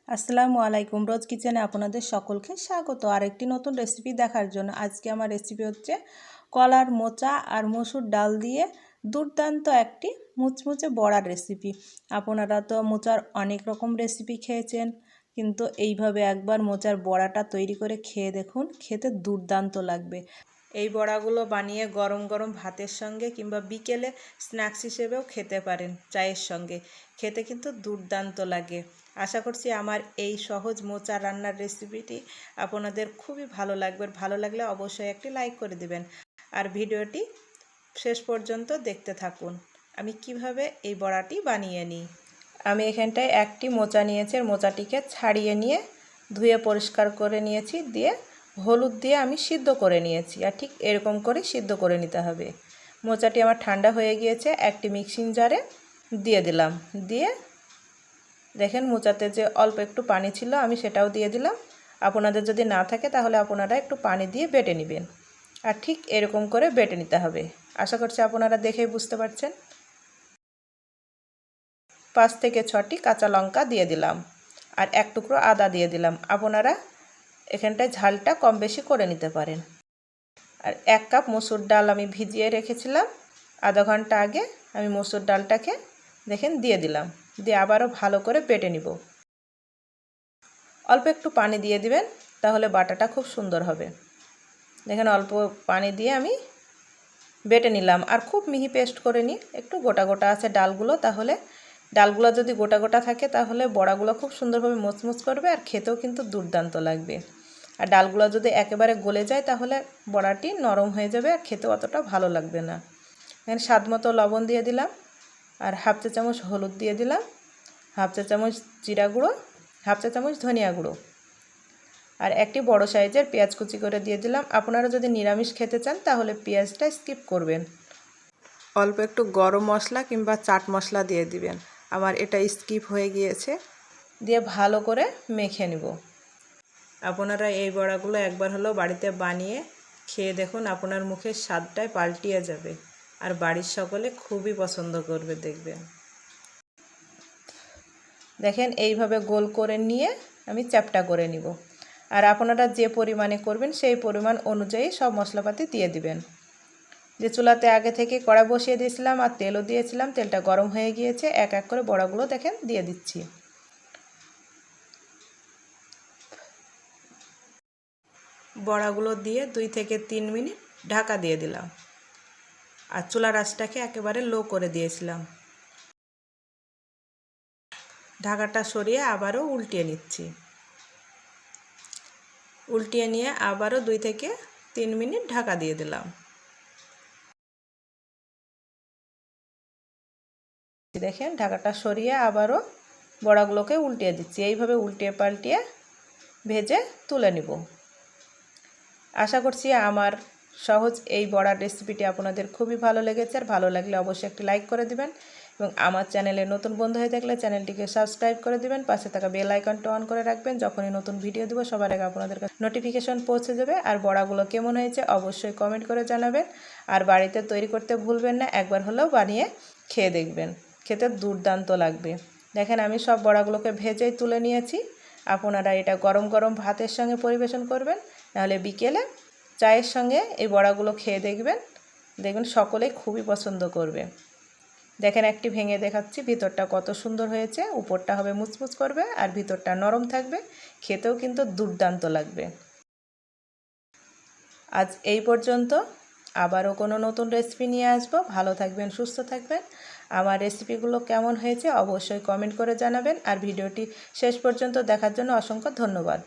আসসালামু আলাইকুম। রোজ কিচেনে আপনাদের সকলকে স্বাগত আরেকটি নতুন রেসিপি দেখার জন্য। আজকে আমার রেসিপি হচ্ছে কলার মোচা আর মসুর ডাল দিয়ে দুর্দান্ত একটি মুচমুচে বড়ার রেসিপি। আপনারা তো মোচার অনেক রকম রেসিপি খেয়েছেন, কিন্তু এইভাবে একবার মোচার বড়াটা তৈরি করে খেয়ে দেখুন, খেতে দুর্দান্ত লাগবে। এই বড়াগুলো বানিয়ে গরম গরম ভাতের সঙ্গে কিংবা বিকেলে স্ন্যাক্স হিসেবেও খেতে পারেন, চায়ের সঙ্গে। খেতে কিন্তু দুর্দান্ত লাগে। আশা করছি আমার এই সহজ মোচা রান্নার রেসিপিটি আপনাদের খুবই ভালো লাগবে। ভালো লাগলে অবশ্যই একটি লাইক করে দিবেন আর ভিডিওটি শেষ পর্যন্ত দেখতে থাকুন আমি কিভাবে এই বড়াটি বানিয়ে নিই। আমি এখানটায় একটি মোচা নিয়েছি, মোচাটিকে ছাড়িয়ে নিয়ে ধুয়ে পরিষ্কার করে নিয়েছি, দিয়ে হলুদ দিয়ে আমি সিদ্ধ করে নিয়েছি। আর ঠিক এরকম করে সিদ্ধ করে নিতে হবে। মোচাটি আমার ঠান্ডা হয়ে গিয়েছে, একটি মিক্সিং জারে দিয়ে দিলাম। দিয়ে দেখেন মোচাতে যে অল্প একটু পানি ছিল আমি সেটাও দিয়ে দিলাম। আপনাদের যদি না থাকে তাহলে আপনারা একটু পানি দিয়ে বেটে নেবেন। আর ঠিক এরকম করে বেটে নিতে হবে। আশা করছি আপনারা দেখেই বুঝতে পারছেন। 5 থেকে 6টি কাঁচা লঙ্কা দিয়ে দিলাম আর এক টুকরো আদা দিয়ে দিলাম। আপনারা এখানটায় ঝালটা কম বেশি করে নিতে পারেন। আর 1 কাপ মসুর ডাল আমি ভিজিয়ে রেখেছিলাম, আধা ঘন্টা আগে আমি মসুর ডালটাকে দেখেন দিয়ে দিলাম। দিয়ে আবারও ভালো করে বেটে নিব। অল্প একটু পানি দিয়ে দিবেন, তাহলে বাটাটা খুব সুন্দর হবে। দেখেন অল্প পানি দিয়ে আমি বেটে নিলাম। আর খুব মিহি পেস্ট করে নিই, একটু গোটা গোটা আছে ডালগুলো, তাহলে ডালগুলো যদি গোটা গোটা থাকে তাহলে বড়াগুলো খুব সুন্দরভাবে মুচমুচ করবে আর খেতেও কিন্তু দুর্দান্ত লাগবে। আর ডালগুলো যদি একেবারে গলে যায় তাহলে বড়াটি নরম হয়ে যাবে আর খেতেও অতটা ভালো লাগবে না। এখানে স্বাদ মতো লবণ দিয়ে দিলাম আর হাফ চা চামচ হলুদ দিয়ে দিলাম, হাফ চা চামচ জিরা গুঁড়ো, হাফ চা চামচ ধনিয়া গুঁড়ো আর একটি বড় সাইজের পেঁয়াজ কুচি করে দিয়ে দিলাম। আপনারা যদি নিরামিষ খেতে চান তাহলে পেঁয়াজটা স্কিপ করবেন। অল্প একটু গরম মশলা কিংবা চাট মশলা দিয়ে দিবেন। আমার এটা স্কিপ হয়ে গিয়েছে। দিয়ে ভালো করে মেখে নিব। আপনারা এই বড়াগুলো একবার হলেও বাড়িতে বানিয়ে খেয়ে দেখুন, আপনার মুখের স্বাদটাই পাল্টিয়ে যাবে আর বাড়ির সকলে খুবই পছন্দ করবে দেখবেন। দেখেন এইভাবে গোল করে নিয়ে আমি চ্যাপ্টা করে নিব। আর আপনারা যে পরিমাণে করবেন সেই পরিমাণ অনুযায়ী সব মশলাপাতি দিয়ে দিবেন। যে চুলাতে আগে থেকে কড়া বসিয়ে দিয়েছিলাম আর তেলও দিয়েছিলাম, তেলটা গরম হয়ে গিয়েছে। এক এক করে বড়াগুলো দেখেন দিয়ে দিচ্ছি। বড়াগুলো দিয়ে 2 থেকে 3 মিনিট ঢাকা দিয়ে দিলাম আর চুলার আঁচটাকে একেবারে লো করে দিয়েছিলাম। ঢাকাটা সরিয়ে আবারও উল্টিয়ে নিচ্ছি। উল্টিয়ে নিয়ে আবারও 2 থেকে 3 মিনিট ঢাকা দিয়ে দিলাম। দেখেন ঢাকাটা সরিয়ে আবারও বড়াগুলোকে উল্টিয়ে দিচ্ছি। এইভাবে উল্টিয়ে পাল্টিয়ে ভেজে তুলে নিব। আশা করছি আমার সহজ এই বড়ার রেসিপিটি আপনাদের খুবই ভালো লেগেছে। আর ভালো লাগলে অবশ্যই একটি লাইক করে দিবেন এবং আমার চ্যানেলে নতুন বন্ধু হয়ে থাকলে চ্যানেলটিকে সাবস্ক্রাইব করে দিবেন। পাশে থাকা বেল আইকনটা অন করে রাখবেন। যখনই নতুন ভিডিও দেবো সবার আগে আপনাদের কাছে নোটিফিকেশন পৌঁছে যাবে। আর বড়াগুলো কেমন হয়েছে অবশ্যই কমেন্ট করে জানাবেন। আর বাড়িতে তৈরি করতে ভুলবেন না, একবার হলেও বানিয়ে খেয়ে দেখবেন, খেতে দুর্দান্ত লাগবে। দেখেন আমি সব বড়াগুলোকে ভেজেই তুলে নিয়েছি। আপনারা এটা গরম গরম ভাতের সঙ্গে পরিবেশন করবেন, নাহলে বিকেলে চায়ের সঙ্গে এই বড়াগুলো খেয়ে দেখবেন, দেখবেন সকলেই খুবই পছন্দ করবে। দেখেন একটি ভেঙে দেখাচ্ছি, ভিতরটা কত সুন্দর হয়েছে। উপরটা হবে মুচমুচ করবে আর ভিতরটা নরম থাকবে, খেতেও কিন্তু দুর্দান্ত লাগবে। আজ এই পর্যন্ত, আবারও কোনো নতুন রেসিপি নিয়ে আসবো। ভালো থাকবেন, সুস্থ থাকবেন। আমার রেসিপিগুলো কেমন হয়েছে অবশ্যই কমেন্ট করে জানাবেন। আর ভিডিওটি শেষ পর্যন্ত দেখার জন্য অসংখ্য ধন্যবাদ।